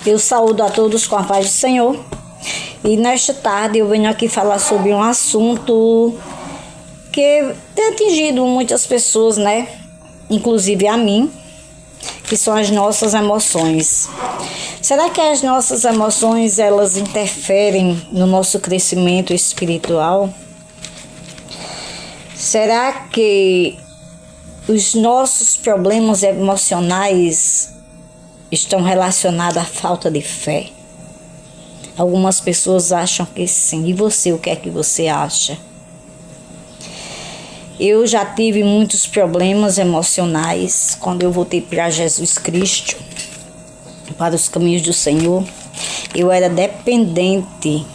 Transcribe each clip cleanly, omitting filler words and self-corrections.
Eu saúdo a todos com a paz do Senhor. E nesta tarde eu venho aqui falar sobre um assunto que tem atingido muitas pessoas, né? Inclusive a mim, que são as nossas emoções. Será que as nossas emoções, elas interferem no nosso crescimento espiritual? Será que os nossos problemas emocionais estão relacionados à falta de fé? Algumas pessoas acham que sim. E você, o que é que você acha? Eu já tive muitos problemas emocionais quando eu voltei para Jesus Cristo, para os caminhos do Senhor. Eu era dependente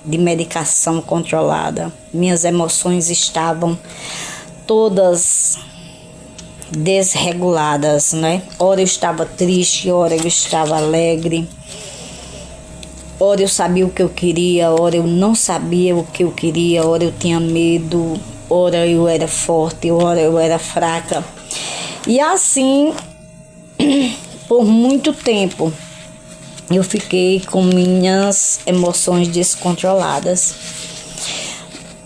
de medicação controlada. Minhas emoções estavam todas desreguladas, né? Ora eu estava triste, ora eu estava alegre. Ora eu sabia o que eu queria, ora eu não sabia o que eu queria, ora eu tinha medo, ora eu era forte, ora eu era fraca. E assim, por muito tempo, eu fiquei com minhas emoções descontroladas.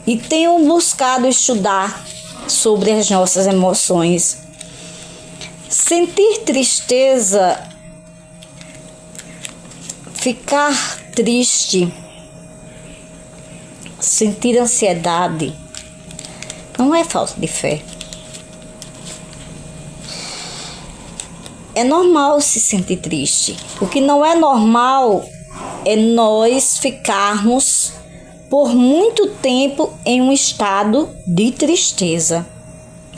E tenho buscado estudar sobre as nossas emoções. Sentir tristeza, ficar triste, sentir ansiedade, não é falta de fé. É normal se sentir triste. O que não é normal é nós ficarmos por muito tempo em um estado de tristeza.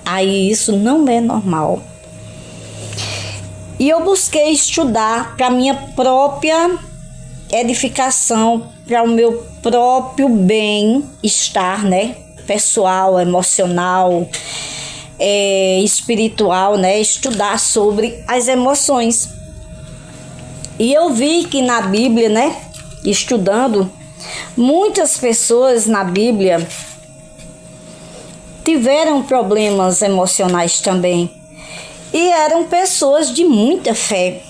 Aí isso não é normal. E eu busquei estudar para minha própria edificação, para o meu próprio bem-estar, né? Pessoal, emocional, espiritual, né? Estudar sobre as emoções. E eu vi que na Bíblia, né? Estudando, muitas pessoas na Bíblia tiveram problemas emocionais também. E eram pessoas de muita fé.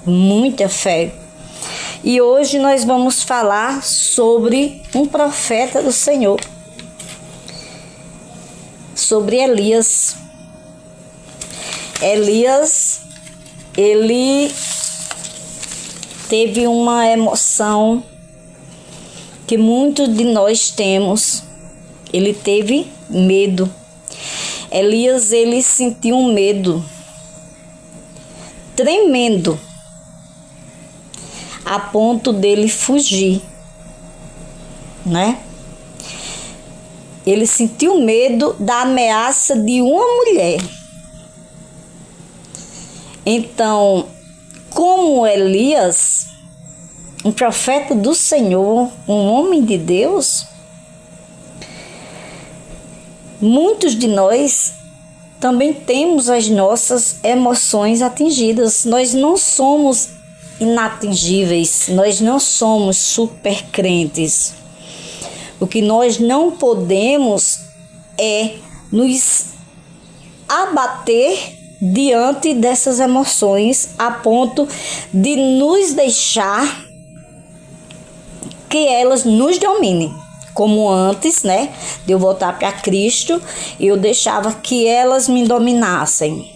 Muita fé. E hoje nós vamos falar sobre um profeta do Senhor. Sobre Elias. Elias, ele teve uma emoção que muitos de nós temos. Ele teve medo. Elias, ele sentiu um medo tremendo, a ponto dele fugir, né? Ele sentiu medo da ameaça de uma mulher. Então, como Elias, um profeta do Senhor, um homem de Deus, muitos de nós também temos as nossas emoções atingidas. Nós não somos inatingíveis, nós não somos super crentes. O que nós não podemos é nos abater diante dessas emoções a ponto de nos deixar que elas nos dominem. Como antes, né, de eu voltar para Cristo, eu deixava que elas me dominassem.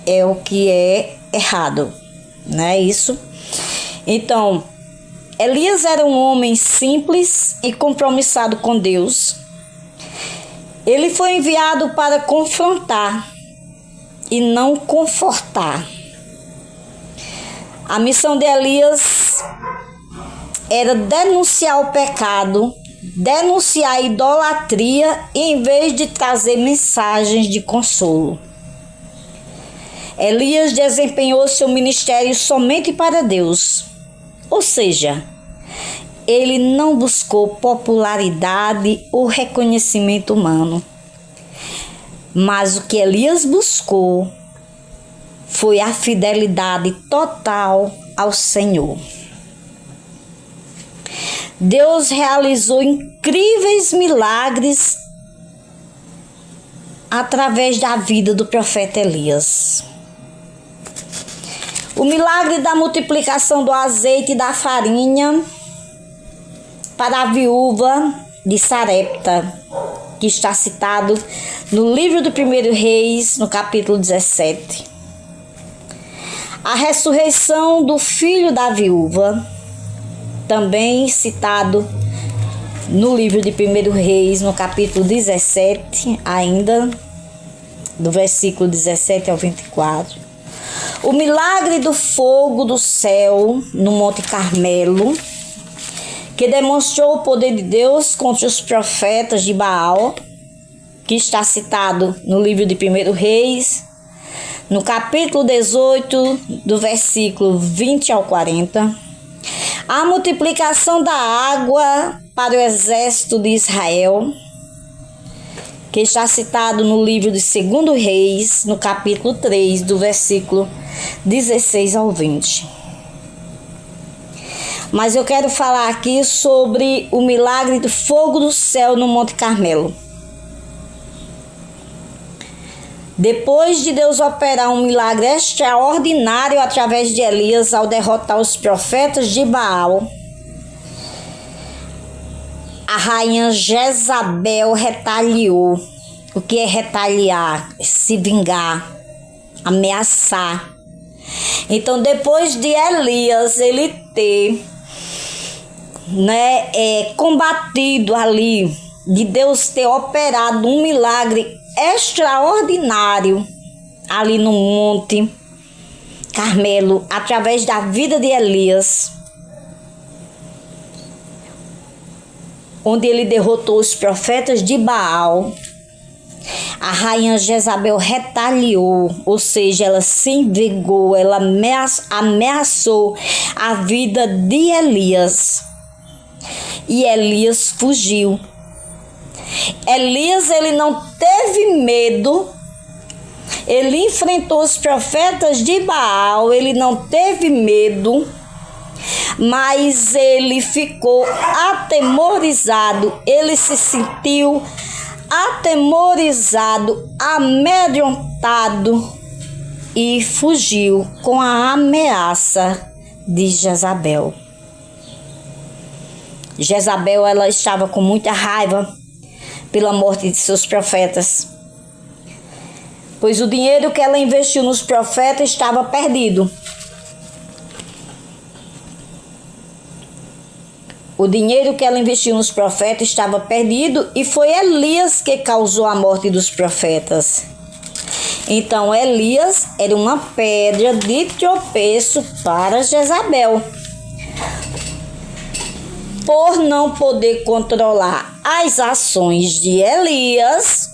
É o que é errado, né, isso? Então, Elias era um homem simples e compromissado com Deus. Ele foi enviado para confrontar e não confortar. A missão de Elias era denunciar o pecado, denunciar a idolatria, em vez de trazer mensagens de consolo. Elias desempenhou seu ministério somente para Deus. Ou seja, ele não buscou popularidade ou reconhecimento humano. Mas o que Elias buscou foi a fidelidade total ao Senhor. Deus realizou incríveis milagres através da vida do profeta Elias. O milagre da multiplicação do azeite e da farinha para a viúva de Sarepta, que está citado no livro do 1 Reis, no capítulo 17. A ressurreição do filho da viúva, também citado no livro de 1 Reis, no capítulo 17, ainda, do versículo 17 ao 24. O milagre do fogo do céu no Monte Carmelo, que demonstrou o poder de Deus contra os profetas de Baal, que está citado no livro de 1 Reis, no capítulo 18, do versículo 20 ao 40. A multiplicação da água para o exército de Israel, que está citado no livro de 2 Reis, no capítulo 3, do versículo 16 ao 20. Mas eu quero falar aqui sobre o milagre do fogo do céu no Monte Carmelo. Depois de Deus operar um milagre extraordinário através de Elias ao derrotar os profetas de Baal, a rainha Jezabel retaliou. O que é retaliar? Se vingar, ameaçar. Então, depois de Elias ele ter combatido ali, de Deus ter operado um milagre extraordinário ali no Monte Carmelo, através da vida de Elias, onde ele derrotou os profetas de Baal, a rainha Jezabel retaliou, ou seja, ela se vingou, ela ameaçou a vida de Elias. E Elias fugiu. Elias, ele não teve medo, ele enfrentou os profetas de Baal, ele não teve medo, mas ele ficou atemorizado, ele se sentiu atemorizado, amedrontado e fugiu com a ameaça de Jezabel. Jezabel, ela estava com muita raiva pela morte de seus profetas, pois o dinheiro que ela investiu nos profetas estava perdido. O dinheiro que ela investiu nos profetas estava perdido e foi Elias que causou a morte dos profetas. Então, Elias era uma pedra de tropeço para Jezabel. Por não poder controlar as ações de Elias,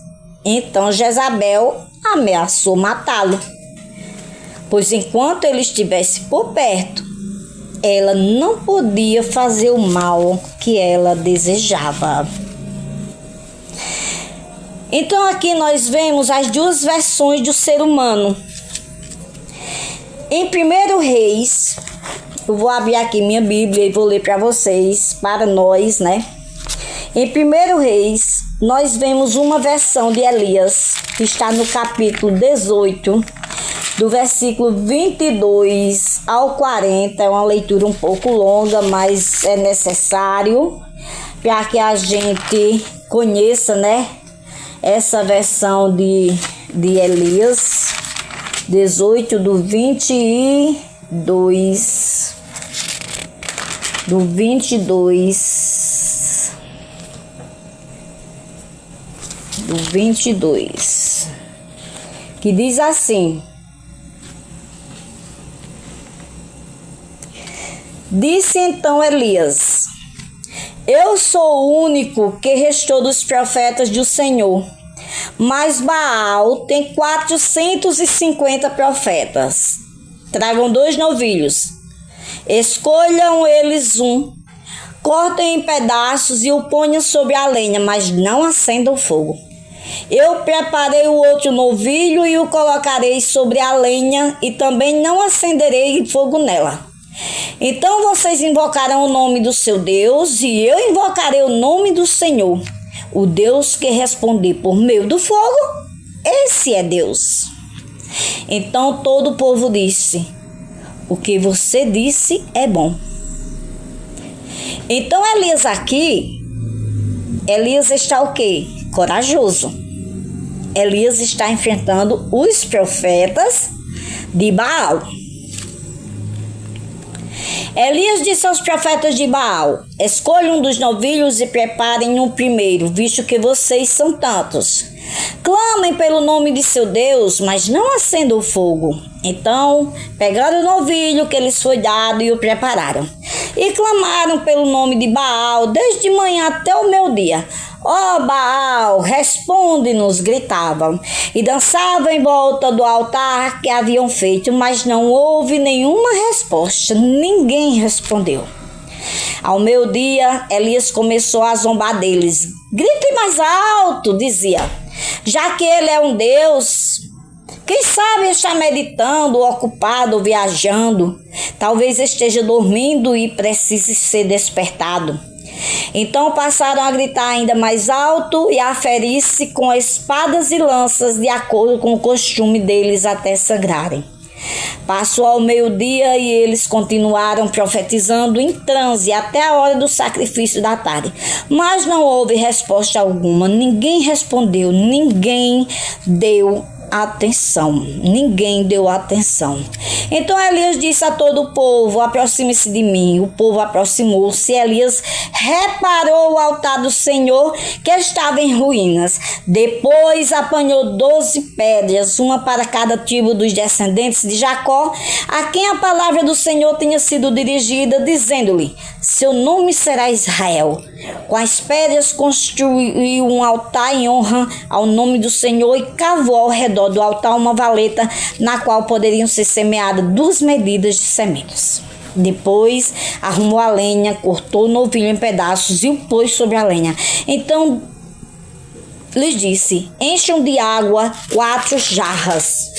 então Jezabel ameaçou matá-lo, pois enquanto ele estivesse por perto, ela não podia fazer o mal que ela desejava. Então aqui nós vemos as duas versões do ser humano. Em 1 Reis, eu vou abrir aqui minha Bíblia e vou ler para vocês, para nós, né? Em 1 Reis, nós vemos uma versão de Elias, que está no capítulo 18, do versículo 22 ao 40. É uma leitura um pouco longa, mas é necessário para que a gente conheça, né, essa versão de Elias. 18 do 22 do 22, que diz assim: Disse então Elias: Eu sou o único que restou dos profetas do Senhor, mas Baal tem 450 profetas. Tragam 2 novilhos, escolham eles um, cortem em pedaços e o ponham sobre a lenha, mas não acendam fogo. Eu preparei o outro novilho e o colocarei sobre a lenha e também não acenderei fogo nela. Então vocês invocarão o nome do seu Deus e eu invocarei o nome do Senhor. O Deus que responder por meio do fogo, esse é Deus. Então todo o povo disse: O que você disse é bom. Então Elias está o quê? Corajoso. Elias está enfrentando os profetas de Baal. Elias disse aos profetas de Baal: escolham um dos novilhos e preparem um primeiro, visto que vocês são tantos. Clamem pelo nome de seu Deus, mas não acendam o fogo. Então pegaram o novilho que lhes foi dado e o prepararam. E clamaram pelo nome de Baal desde manhã até o meio-dia. Ó Baal, responde-nos, gritavam, e dançavam em volta do altar que haviam feito, mas não houve nenhuma resposta, ninguém respondeu. Ao meio-dia, Elias começou a zombar deles. Gritem mais alto, dizia, já que ele é um Deus. Quem sabe está meditando, ocupado ou viajando. Talvez esteja dormindo e precise ser despertado. Então passaram a gritar ainda mais alto e a ferir-se com espadas e lanças de acordo com o costume deles até sangrarem. Passou ao meio-dia e eles continuaram profetizando em transe até a hora do sacrifício da tarde. Mas não houve resposta alguma, ninguém respondeu, ninguém deu atenção. Ninguém deu atenção. Então Elias disse a todo o povo: aproxime-se de mim. O povo aproximou-se. Elias reparou o altar do Senhor que estava em ruínas. Depois apanhou 12 pedras, uma para cada tribo dos descendentes de Jacó, a quem a palavra do Senhor tinha sido dirigida, dizendo-lhe: seu nome será Israel. Com as pedras construiu um altar em honra ao nome do Senhor e cavou ao redor do altar uma valeta na qual poderiam ser semeadas 2 medidas de sementes. Depois arrumou a lenha, cortou o novilho em pedaços e o pôs sobre a lenha. Então lhes disse: encham de água 4 jarras.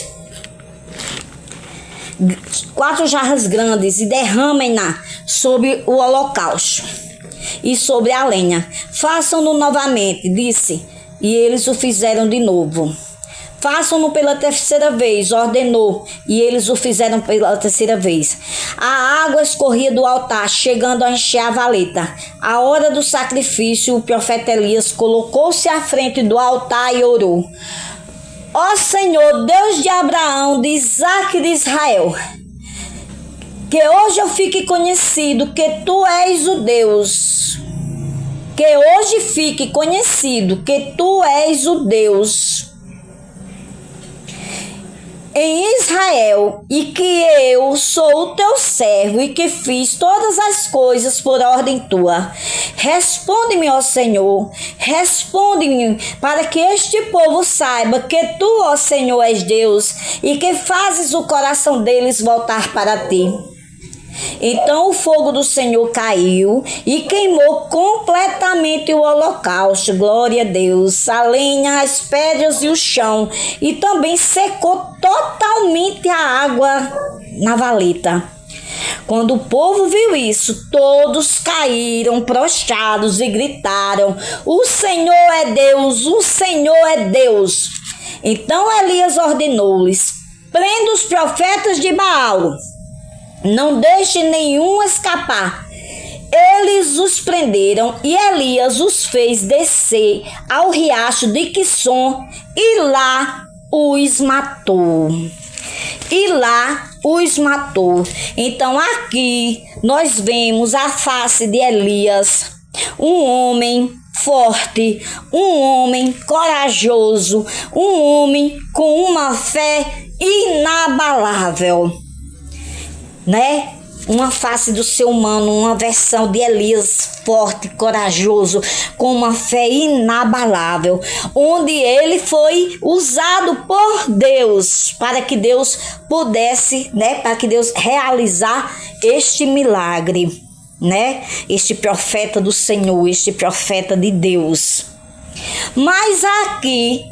4 jarras grandes e derramem-na sobre o holocausto e sobre a lenha. Façam-no novamente, disse, e eles o fizeram de novo. Façam-no pela 3ª vez, ordenou, e eles o fizeram pela 3ª vez. A água escorria do altar, chegando a encher a valeta. À hora do sacrifício, o profeta Elias colocou-se à frente do altar e orou: ó Senhor, Deus de Abraão, de Isaque e de Israel, que hoje eu fique conhecido que tu és o Deus. Que hoje fique conhecido que tu és o Deus em Israel, e que eu sou o teu servo e que fiz todas as coisas por ordem tua. Responde-me, ó Senhor, responde-me, para que este povo saiba que tu, ó Senhor, és Deus e que fazes o coração deles voltar para ti. Então o fogo do Senhor caiu e queimou completamente o holocausto, glória a Deus, a lenha, as pedras e o chão, e também secou totalmente a água na valeta. Quando o povo viu isso, todos caíram prostrados e gritaram: o Senhor é Deus, o Senhor é Deus. Então Elias ordenou-lhes: prenda os profetas de Baal, não deixe nenhum escapar. Eles os prenderam e Elias os fez descer ao riacho de Quisson e lá os matou. Então aqui nós vemos a face de Elias, um homem forte, um homem corajoso, um homem com uma fé inabalável, né? Uma face do ser humano, uma versão de Elias forte, corajoso, com uma fé inabalável, onde ele foi usado por Deus, para que Deus pudesse, né? Para que Deus realizar este milagre, né? Este profeta do Senhor, este profeta de Deus. Mas aqui,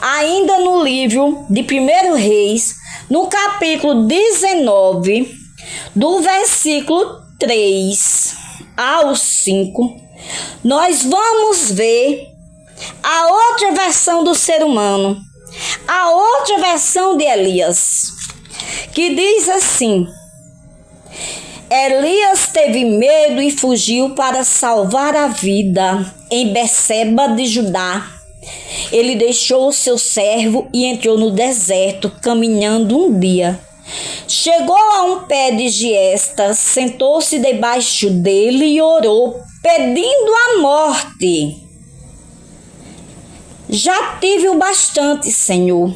ainda no livro de 1 Reis, no capítulo 19, do versículo 3 ao 5, nós vamos ver a outra versão do ser humano, a outra versão de Elias, que diz assim: Elias teve medo e fugiu para salvar a vida em Berseba de Judá. Ele deixou o seu servo e entrou no deserto, caminhando um dia. Chegou a um pé de giesta, sentou-se debaixo dele e orou, pedindo a morte. Já tive o bastante, Senhor.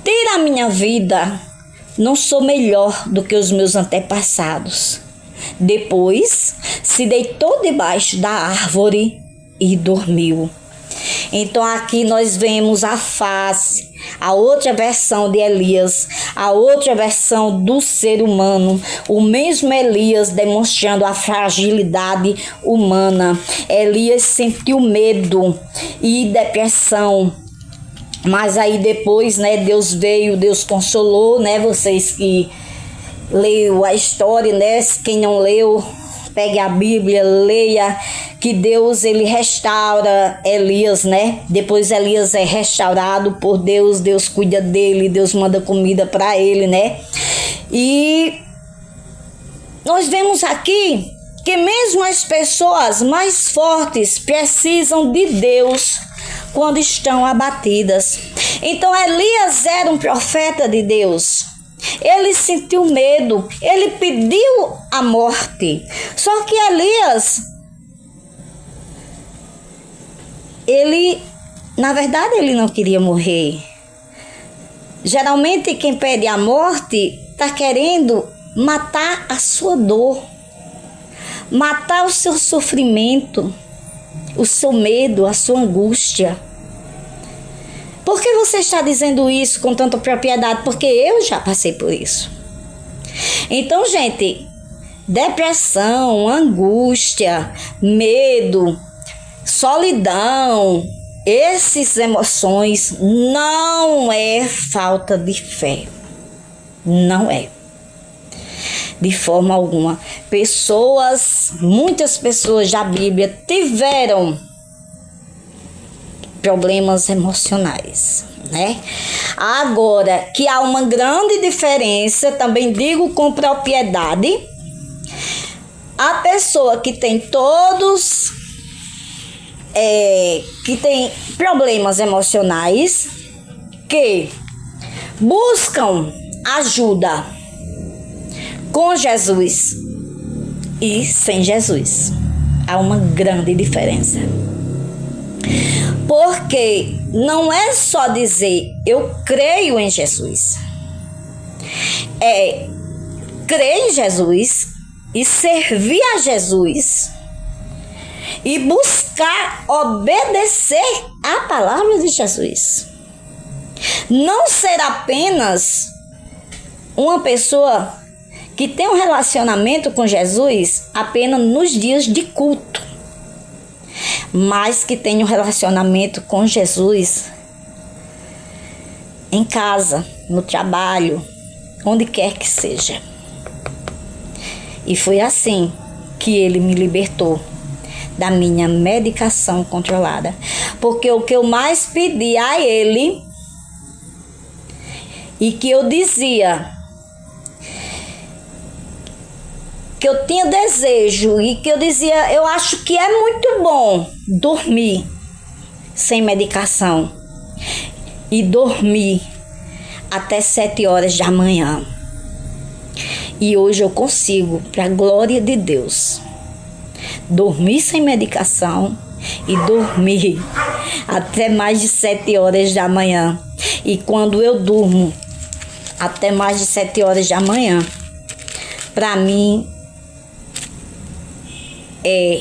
Tira a minha vida. Não sou melhor do que os meus antepassados. Depois, se deitou debaixo da árvore e dormiu. Então aqui nós vemos a face, a outra versão de Elias, a outra versão do ser humano, o mesmo Elias demonstrando a fragilidade humana. Elias sentiu medo e depressão, mas aí depois, né, Deus veio, Deus consolou, né, vocês que leram a história, né, quem não leu, pegue a Bíblia, leia, que Deus, ele restaura Elias, né? Depois Elias é restaurado por Deus, Deus cuida dele, Deus manda comida para ele, né? E nós vemos aqui que mesmo as pessoas mais fortes precisam de Deus quando estão abatidas. Então Elias era um profeta de Deus. Ele sentiu medo, ele pediu a morte. Só que Elias, na verdade, ele não queria morrer. Geralmente quem pede a morte está querendo matar a sua dor, matar o seu sofrimento, o seu medo, a sua angústia. Por que você está dizendo isso com tanta propriedade? Porque eu já passei por isso. Então, gente, depressão, angústia, medo, solidão, essas emoções não é falta de fé. Não é. De forma alguma. Muitas pessoas da Bíblia tiveram problemas emocionais, né? Agora, que há uma grande diferença, também digo com propriedade, a pessoa que tem que tem problemas emocionais, que buscam ajuda com Jesus e sem Jesus. Há uma grande diferença. Porque não é só dizer eu creio em Jesus. É crer em Jesus e servir a Jesus e buscar obedecer a palavra de Jesus. Não ser apenas uma pessoa que tem um relacionamento com Jesus apenas nos dias de culto, mas que tem um relacionamento com Jesus em casa, no trabalho, onde quer que seja. E foi assim que ele me libertou da minha medicação controlada. Porque o que eu mais pedi a ele, e que eu dizia que eu tinha desejo, e que eu dizia, eu acho que é muito bom dormir sem medicação e dormir até 7 horas da manhã. E hoje eu consigo, para a glória de Deus, dormir sem medicação e dormir até mais de 7 horas da manhã. E quando eu durmo até mais de 7 horas da manhã, para mim é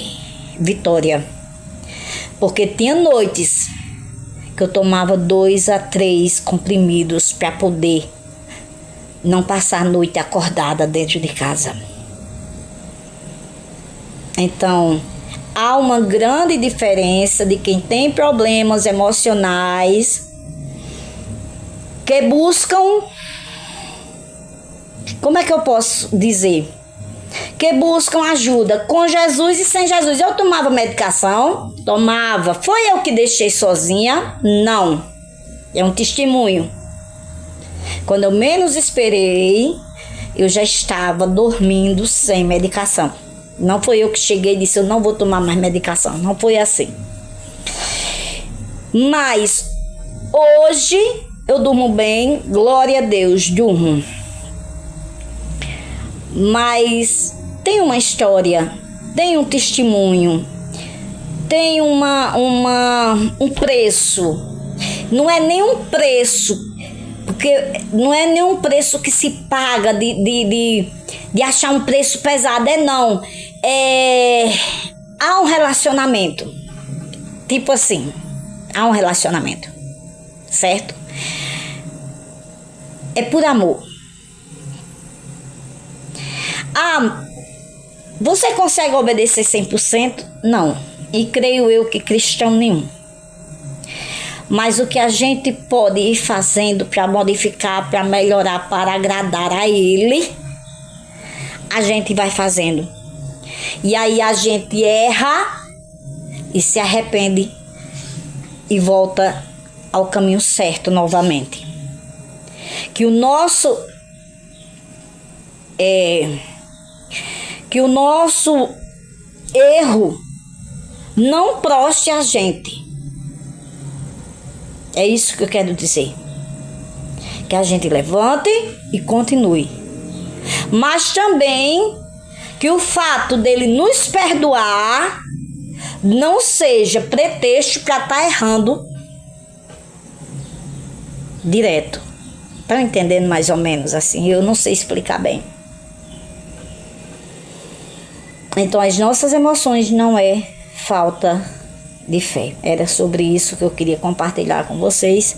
vitória. Porque tinha noites que eu tomava 2 a 3 comprimidos para poder não passar a noite acordada dentro de casa. Então, há uma grande diferença de quem tem problemas emocionais, que buscam, como é que eu posso dizer? Que buscam ajuda com Jesus e sem Jesus. Eu tomava medicação? Tomava. Foi eu que deixei sozinha? Não. É um testemunho. Quando eu menos esperei, eu já estava dormindo sem medicação. Não foi eu que cheguei e disse, eu não vou tomar mais medicação. Não foi assim. Mas hoje eu durmo bem, glória a Deus, durmo. Mas tem uma história, tem um testemunho, tem um preço. Não é nenhum preço, porque não é nenhum preço que se paga de achar um preço pesado, não. Há um relacionamento, tipo assim, há um relacionamento, certo? É por amor. Você consegue obedecer 100%? Não. E creio eu que cristão nenhum. Mas o que a gente pode ir fazendo para modificar, para melhorar, para agradar a Ele, a gente vai fazendo. E aí a gente erra e se arrepende e volta ao caminho certo novamente. Que o nosso erro não proste a gente. É isso que eu quero dizer. Que a gente levante e continue. Mas também que o fato dele nos perdoar não seja pretexto para estar errando direto. Estão entendendo mais ou menos assim? Eu não sei explicar bem. Então as nossas emoções não é falta de fé. Era sobre isso que eu queria compartilhar com vocês.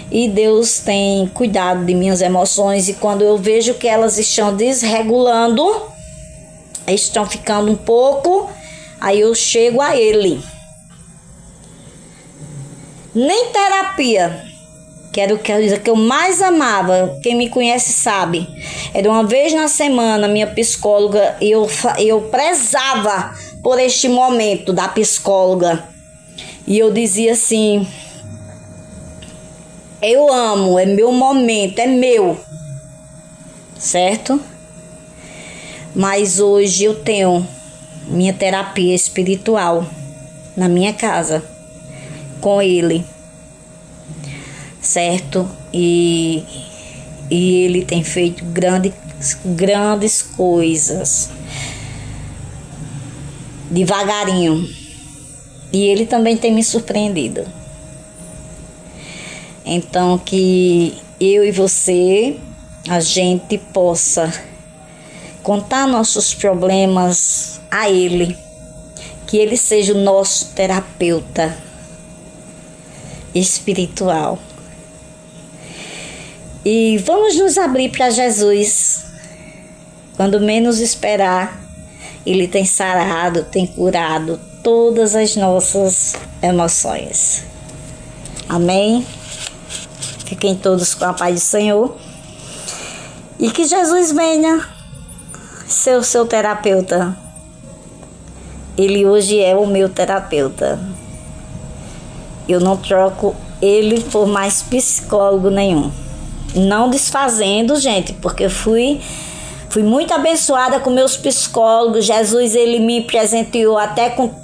E Deus tem cuidado de minhas emoções, e quando eu vejo que elas estão desregulando, estão ficando um pouco, aí eu chego a Ele. Nem terapia, que era o que eu mais amava, quem me conhece sabe. Era uma vez na semana, minha psicóloga, e eu prezava por este momento da psicóloga. E eu dizia assim, eu amo, é meu momento, é meu, certo? Mas hoje eu tenho minha terapia espiritual na minha casa, com Ele, certo? E Ele tem feito grandes coisas, devagarinho. E Ele também tem me surpreendido. Então que eu e você, a gente possa contar nossos problemas a Ele. Que Ele seja o nosso terapeuta espiritual. E vamos nos abrir para Jesus. Quando menos esperar, Ele tem sarado, tem curado todas as nossas emoções. Amém? Fiquem todos com a paz do Senhor. E que Jesus venha ser o seu terapeuta. Ele hoje é o meu terapeuta. Eu não troco Ele por mais psicólogo nenhum. Não desfazendo, gente, porque fui muito abençoada com meus psicólogos. Jesus, Ele me presenteou até com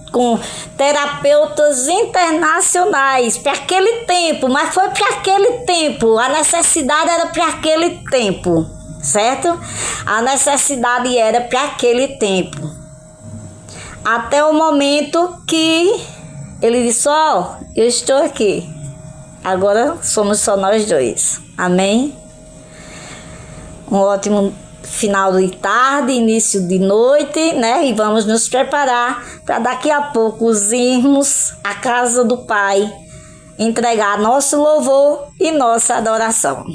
terapeutas internacionais para aquele tempo, mas foi para aquele tempo, a necessidade era para aquele tempo, certo? A necessidade era para aquele tempo, até o momento que Ele disse, eu estou aqui, agora somos só nós dois, amém? Um ótimo final de tarde, início de noite, né? E vamos nos preparar para daqui a pouco irmos à casa do Pai, entregar nosso louvor e nossa adoração.